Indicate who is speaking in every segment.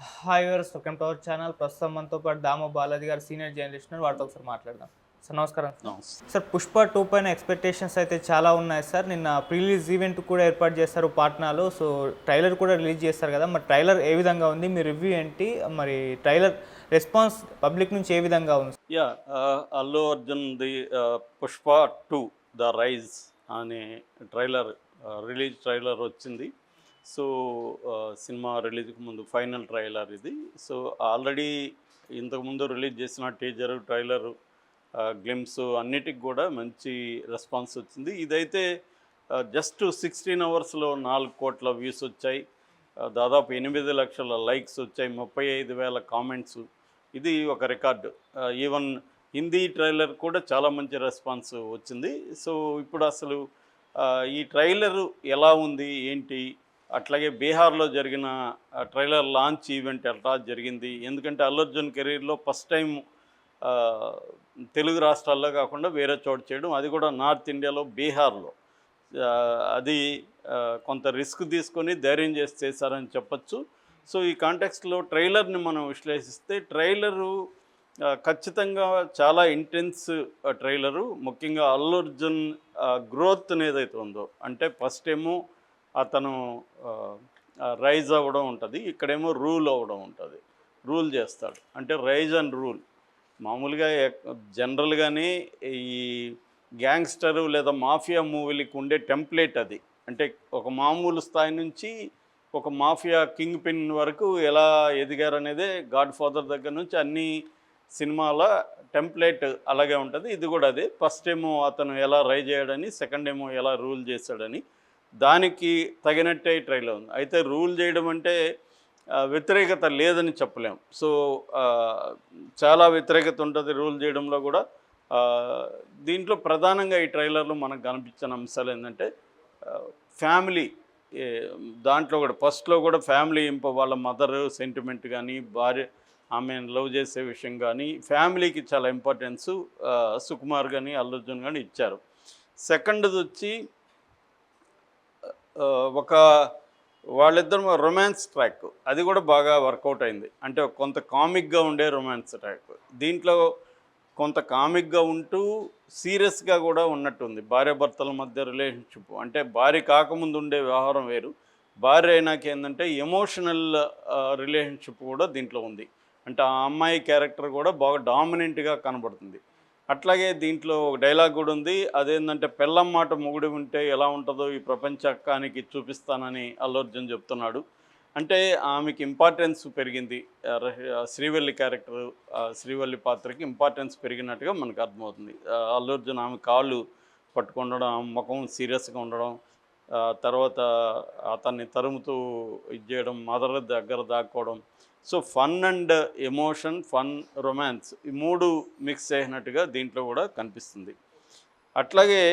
Speaker 1: Hi viewers, welcome to our channel. ప్రస్తుతం మనతో పాటు దామో బాలాజీ గారు సీనియర్ జర్నలిస్ట్ ఉన్నారు. వారితో ఒకసారి మాట్లాడదాం. సార్ నమస్కారం.
Speaker 2: నమస్తే.
Speaker 1: సార్, పుష్ప 2 పైన ఎక్స్పెక్టేషన్స్ అయితే చాలా ఉన్నాయి సార్. నిన్న ప్రీ రిలీజ్ ఈవెంట్ కూడా ఏర్పాటు చేస్తారు పాట్నాలో. సో ట్రైలర్ కూడా రిలీజ్ చేస్తారు కదా, మరి ట్రైలర్ ఏ విధంగా ఉంది, మీ రివ్యూ ఏంటి, మరి ట్రైలర్ రెస్పాన్స్ పబ్లిక్ నుంచి ఏ విధంగా ఉంది?
Speaker 2: యా అల్లు అర్జున్ది పుష్ప 2 ద రైజ్ అనే ట్రైలర్ రిలీజ్ ట్రైలర్ వచ్చింది. సో సినిమా రిలీజ్కి ముందు ఫైనల్ ట్రైలర్ ఇది. సో ఆల్రెడీ ఇంతకుముందు రిలీజ్ చేసిన టీజరు, ట్రైలరు, గ్లిమ్స్ అన్నిటికి కూడా మంచి రెస్పాన్స్ వచ్చింది. ఇదైతే జస్ట్ 16 అవర్స్లో 4 కోట్ల వ్యూస్ వచ్చాయి, దాదాపు 8 లక్షల లైక్స్ వచ్చాయి, 35,000 కామెంట్స్. ఇది ఒక రికార్డు. ఈవెన్ హిందీ ట్రైలర్ కూడా చాలా మంచి రెస్పాన్స్ వచ్చింది. సో ఇప్పుడు అసలు ఈ ట్రైలరు ఎలా ఉంది ఏంటి, అట్లాగే బీహార్లో జరిగిన ట్రైలర్ లాంచ్ ఈవెంట్ ఎట్లా జరిగింది, ఎందుకంటే అల్లు అర్జున్ కెరీర్లో ఫస్ట్ టైం తెలుగు రాష్ట్రాల్లో కాకుండా వేరే చోట చేయడం, అది కూడా నార్త్ ఇండియాలో బీహార్లో. అది కొంత రిస్క్ తీసుకొని ధైర్యం చేసి చేశారని చెప్పచ్చు. సో ఈ కాంటెక్స్ట్లో ట్రైలర్ని మనం విశ్లేషిస్తే ట్రైలరు ఖచ్చితంగా చాలా ఇంటెన్స్ ట్రైలరు. ముఖ్యంగా అల్లు అర్జున్ గ్రోత్ ఏదైతే ఉందో, అంటే ఫస్ట్ ఏమో అతను రైజ్ అవ్వడం ఉంటుంది, ఇక్కడేమో రూల్ అవ్వడం ఉంటుంది. రూల్ చేస్తాడు అంటే రైజ్ అండ్ రూల్. మామూలుగా జనరల్గానే ఈ గ్యాంగ్స్టరు లేదా మాఫియా మూవీలకి ఉండే టెంప్లెట్ అది. అంటే ఒక మామూలు స్థాయి నుంచి ఒక మాఫియా కింగ్ పిన్ వరకు ఎలా ఎదిగారనేదే గాడ్ ఫాదర్ దగ్గర నుంచి అన్ని సినిమాల టెంప్లెట్ అలాగే ఉంటుంది. ఇది కూడా అదే. ఫస్ట్ ఏమో అతను ఎలా రైజ్ అయ్యాడని, సెకండ్ ఏమో ఎలా రూల్ చేశాడని, దానికి తగినట్టే ట్రైలర్ ఉంది. అయితే రూల్ చేయడం అంటే వ్యతిరేకత లేదని చెప్పలేం. సో చాలా వ్యతిరేకత ఉంటుంది రూల్ చేయడంలో కూడా. దీంట్లో ప్రధానంగా ఈ ట్రైలర్లో మనకు కనిపించిన అంశాలు ఏంటంటే ఫ్యామిలీ. దాంట్లో కూడా ఫస్ట్లో కూడా ఫ్యామిలీ వాళ్ళ మదర్ సెంటిమెంట్ కానీ, భార్య ఆమెను లవ్ చేసే విషయం కానీ, ఫ్యామిలీకి చాలా ఇంపార్టెన్సు సుకుమార్ కానీ అల్లు అర్జున్ కానీ ఇచ్చారు. సెకండ్ది వచ్చి ఒక వాళ్ళిద్దరు రొమాన్స్ ట్రాక్, అది కూడా బాగా వర్కౌట్ అయింది. అంటే కొంత కామిక్గా ఉండే రొమాన్స్ ట్రాక్. దీంట్లో కొంత కామిక్గా ఉంటూ సీరియస్గా కూడా ఉన్నట్టుంది. భార్యాభర్తల మధ్య రిలేషన్షిప్, అంటే భార్య కాకముందు ఉండే వ్యవహారం వేరు, భార్య అయినాక ఏంటంటే ఎమోషనల్ రిలేషన్షిప్ కూడా దీంట్లో ఉంది. అంటే ఆ అమ్మాయి క్యారెక్టర్ కూడా బాగా డామినెంట్గా కనబడుతుంది. అట్లాగే దీంట్లో ఒక డైలాగ్ కూడా ఉంది, అదేంటంటే పెళ్ళం మాట మొగుడు ఉంటే ఎలా ఉంటుందో ఈ ప్రపంచానికి చూపిస్తానని అల్లు అర్జున్ చెప్తున్నాడు. అంటే ఆమెకి ఇంపార్టెన్స్ పెరిగింది. శ్రీవల్లి క్యారెక్టర్, శ్రీవల్లి పాత్రకి ఇంపార్టెన్స్ పెరిగినట్టుగా మనకు అర్థమవుతుంది. అల్లు అర్జున్ ఆమె కాళ్ళు పట్టుకుండడం, ఆమె ముఖం సీరియస్గా ఉండడం, తర్వాత అతన్ని తరుముతూ ఇది చేయడం, మదర్ దగ్గర దాక్కోవడం. So fun and emotion, fun, romance ఈ మూడు మిక్స్ చేసినట్టుగా దీంట్లో కూడా కనిపిస్తుంది. అట్లాగే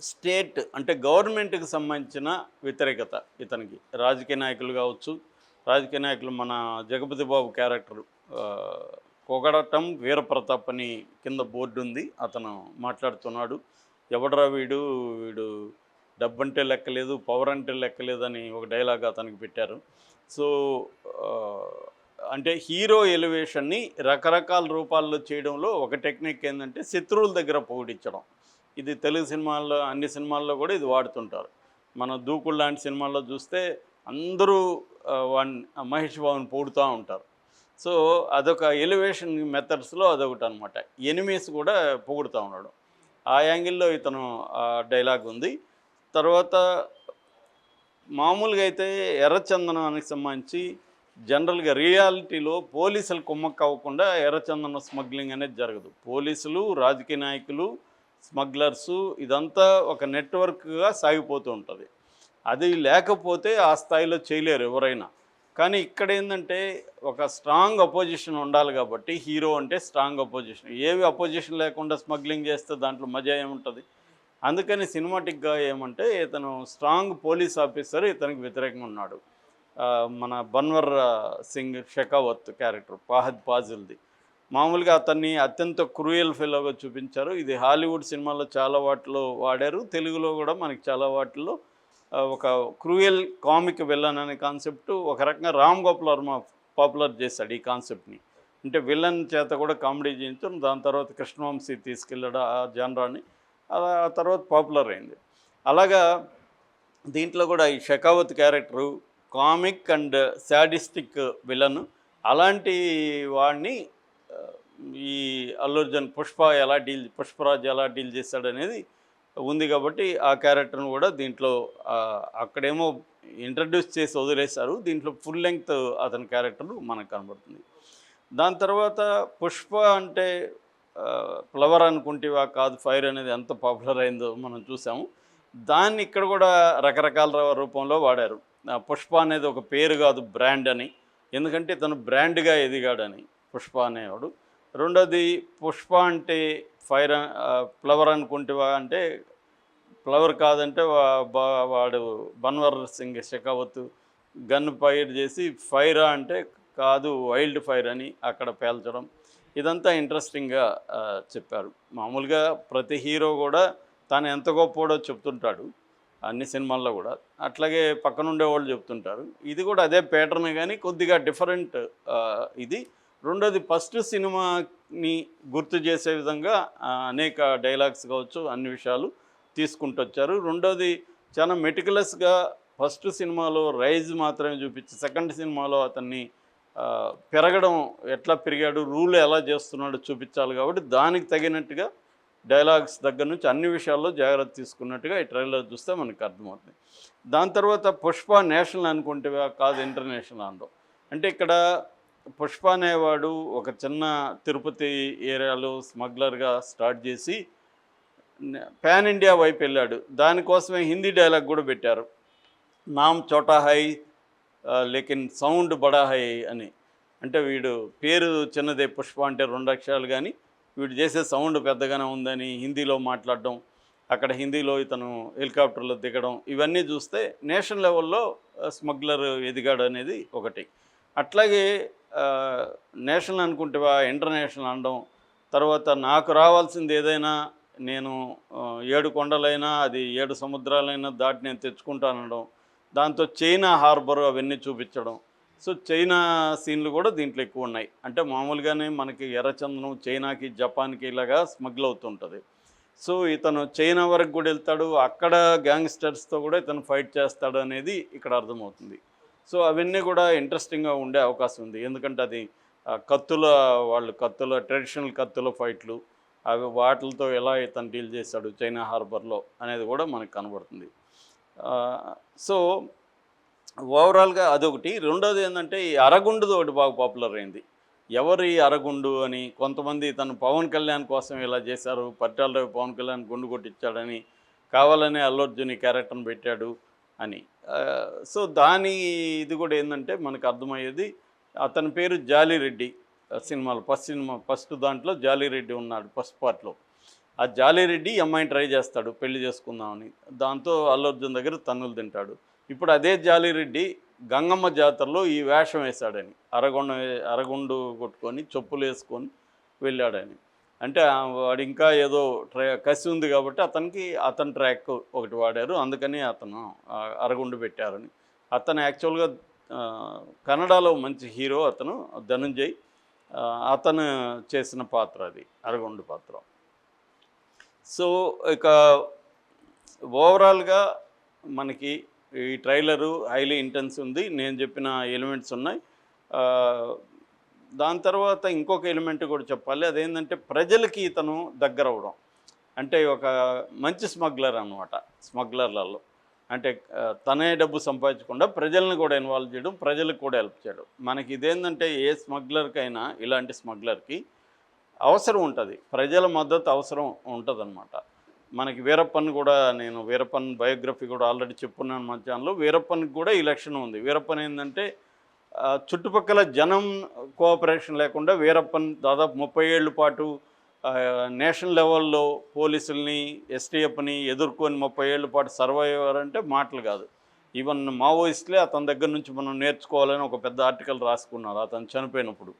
Speaker 2: స్టేట్ అంటే గవర్నమెంట్కి సంబంధించిన వ్యతిరేకత ఇతనికి. రాజకీయ నాయకులు కావచ్చు, రాజకీయ నాయకులు మన జగపతి బాబు క్యారెక్టర్ కొగడటం వీరప్రతాప్ అని కింద బోర్డు ఉంది, అతను మాట్లాడుతున్నాడు. ఎవడరా వీడు, వీడు డబ్బంటే లెక్కలేదు, పవర్ అంటే లెక్కలేదని ఒక డైలాగ్ అతనికి పెట్టారు. సో అంటే హీరో ఎలివేషన్ని రకరకాల రూపాల్లో చేయడంలో ఒక టెక్నిక్ ఏంటంటే శత్రువుల దగ్గర పొగిడించడం. ఇది తెలుగు సినిమాల్లో అన్ని సినిమాల్లో కూడా ఇది వాడుతుంటారు. మన దూకుడు లాంటి సినిమాల్లో చూస్తే అందరూ మహేష్ బాబుని పొగుడుతూ ఉంటారు. సో అదొక ఎలివేషన్ మెథడ్స్లో అదొకటి అనమాట. ఎనిమీస్ కూడా పొగుడుతూ ఉండడం, ఆ యాంగిల్లో ఇతను డైలాగ్ ఉంది. తర్వాత మామూలుగా అయితే ఎర్రచందనానికి సంబంధించి జనరల్గా రియాలిటీలో పోలీసులు కుమ్మక్క అవ్వకుండా ఎర్రచందనం స్మగ్లింగ్ అనేది జరగదు. పోలీసులు, రాజకీయ నాయకులు, స్మగ్లర్సు ఇదంతా ఒక నెట్వర్క్గా సాగిపోతూ ఉంటుంది. అది లేకపోతే ఆ స్థాయిలో చేయలేరు ఎవరైనా. కానీ ఇక్కడ ఏంటంటే ఒక స్ట్రాంగ్ అపోజిషన్ ఉండాలి కాబట్టి, హీరో అంటే స్ట్రాంగ్ అపోజిషన్. ఏవి అపోజిషన్ లేకుండా స్మగ్లింగ్ చేస్తే దాంట్లో మజా ఏముంటుంది. అందుకని సినిమాటిక్గా ఏమంటే ఇతను స్ట్రాంగ్ పోలీస్ ఆఫీసర్ ఇతనికి వ్యతిరేకంగా ఉన్నాడు. మన బన్వర్ సింగ్ షెకావత్ క్యారెక్టర్ ఫహద్ ఫాజిల్ది. మామూలుగా అతన్ని అత్యంత క్రూయల్ ఫెలోగా చూపించారు. ఇది హాలీవుడ్ సినిమాల్లో చాలా వాటిలో వాడారు, తెలుగులో కూడా మనకి చాలా వాటిల్లో ఒక క్రూయల్ కామిక్ విలన్ అనే కాన్సెప్ట్ ఒక రకంగా రామ్ గోపాల్ వర్మ పాపులర్ చేశాడు ఈ కాన్సెప్ట్ని. అంటే విలన్ చేత కూడా కామెడీ చేయించడం, దాని తర్వాత కృష్ణవంశీ తీసుకెళ్ళాడు ఆ జానరాని. అలా ఆ తర్వాత పాపులర్ అయింది. అలాగా దీంట్లో కూడా ఈ Shekhawat character comic and sadistic villain. అలాంటి వాడిని ఆ, ఈ అల్లు అర్జున్ పుష్పరాజ్ ఎలా డీల్ చేశాడనేది ఉంది కాబట్టి ఆ క్యారెక్టర్ను కూడా దీంట్లో అక్కడేమో ఇంట్రడ్యూస్ చేసి వదిలేశారు. దీంట్లో ఫుల్ లెంగ్త్ అతని క్యారెక్టర్ మనకు కనబడుతుంది. దాని తర్వాత పుష్ప అంటే ఫ్లవర్ అనుకుంటేవా కాదు ఫైర్ అనేది ఎంత పాపులర్ అయిందో మనం చూసాము. దాన్ని ఇక్కడ కూడా రకరకాల రూపంలో వాడారు. పుష్ప అనేది ఒక పేరు కాదు, బ్రాండ్ అని. ఎందుకంటే తను బ్రాండ్గా ఎదిగాడని పుష్ప అనేవాడు. రెండోది పుష్ప అంటే ఫైర్, ఫ్లవర్ అనుకుంటేవా అంటే ఫ్లవర్ కాదంటే వాడు బన్వర్ సింగ్ షెకావత్ గన్ ఫైర్ చేసి ఫైరా అంటే కాదు వైల్డ్ ఫైర్ అని అక్కడ పేల్చడం. ఇదంతా ఇంట్రెస్టింగ్గా చెప్పారు. మామూలుగా ప్రతి హీరో కూడా తాను ఎంత గొప్పవాడో చెప్తుంటాడు అన్ని సినిమాల్లో కూడా, అట్లాగే పక్కనుండే వాళ్ళు చెప్తుంటారు. ఇది కూడా అదే ప్యాటర్న్ కానీ కొద్దిగా డిఫరెంట్ ఇది. రెండోది ఫస్ట్ సినిమాని గుర్తు చేసే విధంగా అనేక డైలాగ్స్ కావచ్చు అన్ని విషయాలు తీసుకుంటూ వచ్చారు. రెండోది చాలా మెటికులస్గా ఫస్ట్ సినిమాలో రైజ్ మాత్రమే చూపించి సెకండ్ సినిమాలో అతన్ని పెరగడం ఎట్లా పెరిగాడు, రూల్ ఎలా చేస్తున్నాడో చూపించాలి కాబట్టి దానికి తగినట్టుగా డైలాగ్స్ దగ్గర నుంచి అన్ని విషయాల్లో జాగ్రత్త తీసుకున్నట్టుగా ఈ ట్రైలర్ చూస్తే మనకు అర్థమవుతుంది. దాని తర్వాత పుష్ప నేషనల్ అనుకుంటే కాదు ఇంటర్నేషనల్ అనడం. అంటే ఇక్కడ పుష్ప అనేవాడు ఒక చిన్న తిరుపతి ఏరియాలో స్మగ్లర్గా స్టార్ట్ చేసి పాన్ ఇండియా వైపు వెళ్ళాడు. దానికోసమే హిందీ డైలాగ్ కూడా పెట్టారు, నామ్ చోటా హై లేకిన్ సౌండ్ బడా హై అని. అంటే వీడు పేరు చిన్నదే పుష్ప అంటే 2 అక్షరాలు, కానీ వీడు చేసే సౌండ్ పెద్దగానే ఉందని హిందీలో మాట్లాడడం, అక్కడ హిందీలో ఇతను హెలికాప్టర్లో దిగడం, ఇవన్నీ చూస్తే నేషనల్ లెవెల్లో స్మగ్లర్ ఎదిగాడు అనేది ఒకటి. అట్లాగే నేషనల్ అనుకుంటేవా ఇంటర్నేషనల్ అనడం. తర్వాత నాకు రావాల్సింది ఏదైనా నేను 7 కొండలైనా అది 7 సముద్రాలైనా దాటి నేను తెచ్చుకుంటానడం. దాంతో చైనా హార్బర్ అవన్నీ చూపించడం. సో చైనా సీన్లు కూడా దీంట్లో ఎక్కువ ఉన్నాయి. అంటే మామూలుగానే మనకి ఎర్రచందనం చైనాకి జపాన్కి ఇలాగా స్మగ్ల్ అవుతుంటుంది. సో ఇతను చైనా వరకు కూడా వెళ్తాడు, అక్కడ గ్యాంగ్స్టర్స్తో కూడా ఇతను ఫైట్ చేస్తాడు అనేది ఇక్కడ అర్థమవుతుంది. సో అవన్నీ కూడా ఇంట్రెస్టింగ్గా ఉండే అవకాశం ఉంది. ఎందుకంటే అది కత్తుల ట్రెడిషనల్ కత్తుల ఫైట్లు, అవి వాటితో ఎలా ఇతను డీల్ చేశాడు చైనా హార్బర్లో అనేది కూడా మనకు కనబడుతుంది. సో ఓవరాల్గా అదొకటి. రెండోది ఏంటంటే ఈ అరగుండుది ఒకటి బాగా పాపులర్ అయింది. ఎవరు ఈ అరగుండు అని కొంతమంది తను పవన్ కళ్యాణ్ కోసం ఇలా చేశారు, పట్టాలరావు పవన్ కళ్యాణ్ గుండు కొట్టించాడని, కావాలనే అల్లు అర్జున్ ఈ క్యారెక్టర్ని పెట్టాడు అని. సో దాని ఇది కూడా ఏంటంటే మనకు అర్థమయ్యేది, అతని పేరు జాలిరెడ్డి. సినిమాలో ఫస్ట్ దాంట్లో జాలిరెడ్డి ఉన్నాడు ఫస్ట్ పార్ట్లో. ఆ జాలిరెడ్డి అమ్మాయిని ట్రై చేస్తాడు పెళ్లి చేసుకుందామని, దాంతో అల్లు అర్జున్ దగ్గర తన్నులు తింటాడు. ఇప్పుడు అదే జాలిరెడ్డి గంగమ్మ జాతరలో ఈ వేషం వేశాడని, అరగుండు కొట్టుకొని చెప్పులు వేసుకొని వెళ్ళాడని. అంటే వాడు ఇంకా ఏదో కసి ఉంది కాబట్టి అతని ట్రాక్ ఒకటి వాడారు, అందుకని అతను అరగుండు పెట్టారని. అతను యాక్చువల్గా కన్నడలో మంచి హీరో అతను ధనంజయ్, అతను చేసిన పాత్ర అది అరగుండు పాత్ర. సో ఇక ఓవరాల్గా మనకి ఈ ట్రైలరు హైలీ ఇంటెన్స్ ఉంది, నేను చెప్పిన ఎలిమెంట్స్ ఉన్నాయి. దాని తర్వాత ఇంకొక ఎలిమెంట్ కూడా చెప్పాలి, అదేంటంటే ప్రజలకి ఇతను దగ్గర అవ్వడం. అంటే ఒక మంచి స్మగ్లర్ అనమాట. స్మగ్లర్లలో అంటే తనే డబ్బు సంపాదించకుండా ప్రజలను కూడా ఇన్వాల్వ్ చేయడం, ప్రజలకు కూడా హెల్ప్ చేయడం. మనకి ఇదేంటంటే ఏ స్మగ్లర్కైనా ఇలాంటి స్మగ్లర్కి అవసరం ఉంటుంది, ప్రజల మద్దతు అవసరం ఉంటుందన్నమాట. మనకి వీరప్పన్ కూడా, నేను వీరప్పన్ బయోగ్రఫీ కూడా ఆల్రెడీ చెప్పున్నాను మన ఛానల్లో. వీరప్పన్కి కూడా ఈ లక్షణం ఉంది. వీరప్పన్ ఏంటంటే చుట్టుపక్కల జనం కోఆపరేషన్ లేకుండా వీరప్పన్ దాదాపు 30 ఏళ్ళ పాటు నేషనల్ లెవెల్లో పోలీసుల్ని ఎస్టీఎఫ్ని ఎదుర్కొని 30 ఏళ్ళ పాటు సర్వైవర్ అంటే మాటలు కాదు. ఈవెన్ మావోయిస్టులే అతని దగ్గర నుంచి మనం నేర్చుకోవాలని ఒక పెద్ద ఆర్టికల్ రాసుకున్నారు అతను చనిపోయినప్పుడు.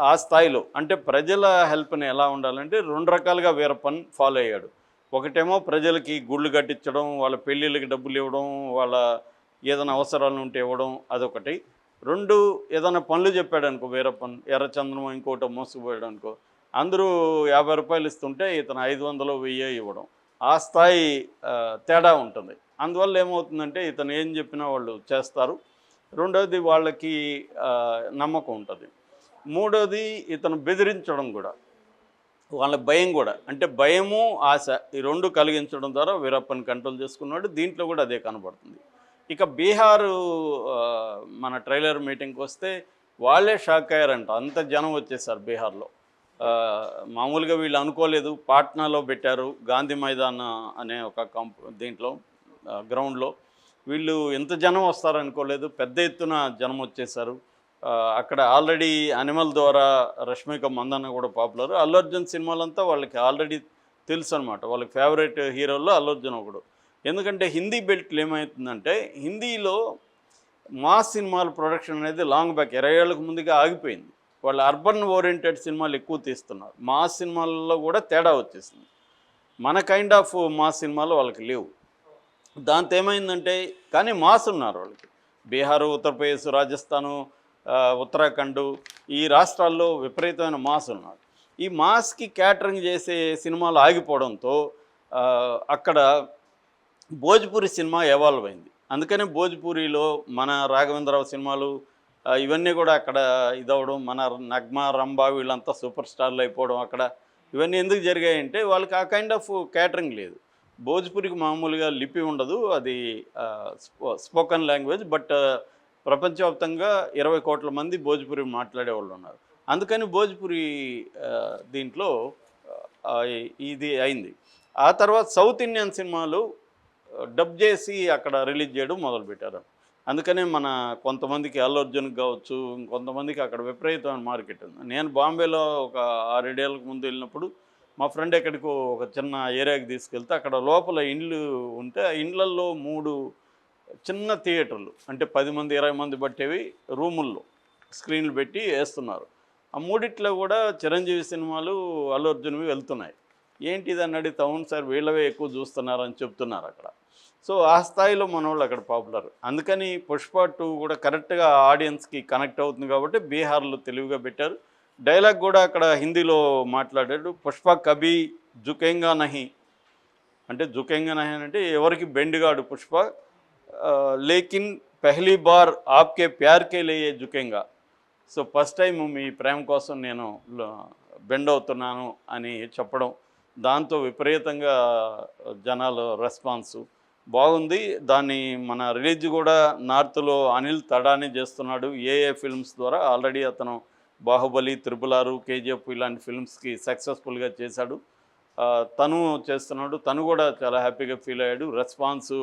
Speaker 2: ఆ స్థాయిలో అంటే ప్రజల హెల్ప్ని ఎలా ఉండాలంటే 2 రకాలుగా వీరప్పన్ ఫాలో అయ్యాడు. ఒకటేమో ప్రజలకి గుళ్ళు కట్టించడం, వాళ్ళ పెళ్ళిళ్ళకి డబ్బులు ఇవ్వడం, వాళ్ళ ఏదైనా అవసరాలు ఉంటే ఇవ్వడం అదొకటి. 2 ఏదైనా పనులు చెప్పాడనుకో, వేరే పనులు ఎర్రచందనం ఇంకోటో మోసుకుపోయాడనుకో, అందరూ రూ. 50 ఇస్తుంటే ఇతను 500, 1000 ఇవ్వడం. ఆ స్థాయి తేడా ఉంటుంది. అందువల్ల ఏమవుతుందంటే ఇతను ఏం చెప్పినా వాళ్ళు చేస్తారు. రెండోది వాళ్ళకి నమ్మకం ఉంటుంది. మూడోది ఇతను బెదిరించడం కూడా. వాళ్ళ భయం కూడా. అంటే భయము, ఆశ ఈ 2 కలిగించడం ద్వారా వీరప్పని కంట్రోల్ చేసుకున్నాడు. దీంట్లో కూడా అదే కనబడుతుంది. ఇక బీహారు మన ట్రైలర్ మీటింగ్‌కొస్తే వాళ్ళే షాక్ అయ్యారంట. అంత జనం వచ్చేసారు బీహార్‌లో. మామూలుగా వీళ్ళు అనుకోలేదు. పాట్నాలో పెట్టారు. గాంధీ మైదాన్ అనే ఒక దీంట్లో గ్రౌండ్‌లో. వీళ్ళు ఇంత జనం వస్తారనుకోలేదు. పెద్ద ఎత్తున జనం వచ్చేసారు. అక్కడ ఆల్రెడీ 'అనిమల్' ద్వారా రష్మిక మందన్న కూడా పాపులర్. అల్లు అర్జున్ సినిమాలంతా వాళ్ళకి ఆల్రెడీ తెలుసు అనమాట. వాళ్ళకి ఫేవరెట్ హీరోల్లో అల్లు అర్జున్ ఒకడు. ఎందుకంటే హిందీ బెల్ట్లు ఏమవుతుందంటే హిందీలో మాస్ సినిమాల ప్రొడక్షన్ అనేది లాంగ్ బ్యాక్ 20 ఏళ్ళకు ముందుగా ఆగిపోయింది. వాళ్ళు అర్బన్ ఓరియంటెడ్ సినిమాలు ఎక్కువ తీస్తున్నారు. మాస్ సినిమాల్లో కూడా తేడా వచ్చేసింది. మన కైండ్ ఆఫ్ మాస్ సినిమాలు వాళ్ళకి లేవు. దాంతో ఏమైందంటే కానీ మాస్ ఉన్నారు వాళ్ళకి. బీహారు, ఉత్తరప్రదేశ్, రాజస్థాను, ఉత్తరాఖండ్ ఈ రాష్ట్రాల్లో విపరీతమైన మాస్ ఉన్నారు. ఈ మాస్కి క్యాటరింగ్ చేసే సినిమాలు ఆగిపోవడంతో అక్కడ భోజ్పురి సినిమా ఎవాల్వ్ అయింది. అందుకని భోజ్పురిలో మన రాఘవేంద్రరావు సినిమాలు ఇవన్నీ కూడా అక్కడ ఇదవడం, మన నగ్మా, రంభా వీళ్ళంతా సూపర్ స్టార్లు అయిపోవడం అక్కడ. ఇవన్నీ ఎందుకు జరిగాయంటే వాళ్ళకి ఆ కైండ్ ఆఫ్ క్యాటరింగ్ లేదు. భోజ్పురికి మామూలుగా లిపి ఉండదు, అది స్పోకన్ లాంగ్వేజ్. బట్ ప్రపంచవ్యాప్తంగా 20 కోట్ల మంది భోజ్పురి మాట్లాడే వాళ్ళు ఉన్నారు. అందుకని భోజ్పురి దీంట్లో ఇది అయింది. ఆ తర్వాత సౌత్ ఇండియన్ సినిమాలు డబ్ చేసి అక్కడ రిలీజ్ చేయడం మొదలుపెట్టారు. అందుకనే మన కొంతమందికి అల్లు అర్జున్కి కావచ్చు, ఇంకొంతమందికి అక్కడ విపరీతమైన మార్కెట్ ఉంది. నేను బాంబేలో ఒక 6-7 ఏళ్ళకు ముందు వెళ్ళినప్పుడు మా ఫ్రెండ్ ఎక్కడికో ఒక చిన్న ఏరియాకి తీసుకెళ్తే అక్కడ లోపల ఇండ్లు ఉంటే ఆ ఇండ్లల్లో 3 చిన్న థియేటర్లు, అంటే 10 మంది 20 మంది పట్టేవి రూముల్లో స్క్రీన్లు పెట్టి వేస్తున్నారు. ఆ మూడిట్లో కూడా చిరంజీవి సినిమాలు, అల్లు అర్జున్వి వెళ్తున్నాయి. ఏంటిది అని అడిగితే అవును సార్ వీళ్ళవే ఎక్కువ చూస్తున్నారని చెప్తున్నారు అక్కడ. సో ఆ స్థాయిలో మనోళ్ళు అక్కడ పాపులర్. అందుకని పుష్ప 2 కూడా కరెక్ట్గా ఆడియన్స్కి కనెక్ట్ అవుతుంది కాబట్టి బీహార్లో తెలివిగా పెట్టారు. డైలాగ్ కూడా అక్కడ హిందీలో మాట్లాడాడు. పుష్ప కభీ జుకేంగా నహీ, అంటే జుకేంగా నహీ అంటే ఎవరికి బెండ్గాడు పుష్ప, లేకిన్ పెహ్లీ బార్ ఆప్కే ప్యార్ కే లియే జుకేంగా. సో ఫస్ట్ టైం మీ ప్రేమ కోసం నేను బెండ్ అవుతున్నాను అని చెప్పడం, దాంతో విపరీతంగా జనాలు రెస్పాన్సు బాగుంది. దాన్ని మన రిలీజ్ కూడా నార్త్లో అనిల్ తడాని చేస్తున్నాడు ఏఏ ఫిల్మ్స్ ద్వారా. ఆల్రెడీ అతను బాహుబలి, RRR, KGF ఇలాంటి ఫిల్మ్స్కి సక్సెస్ఫుల్గా చేశాడు. తను చేస్తున్నాడు. తను కూడా చాలా హ్యాపీగా ఫీల్ అయ్యాడు. రెస్పాన్సు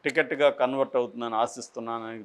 Speaker 2: టికెట్గా కన్వర్ట్ అవుతుందని ఆశిస్తున్నానని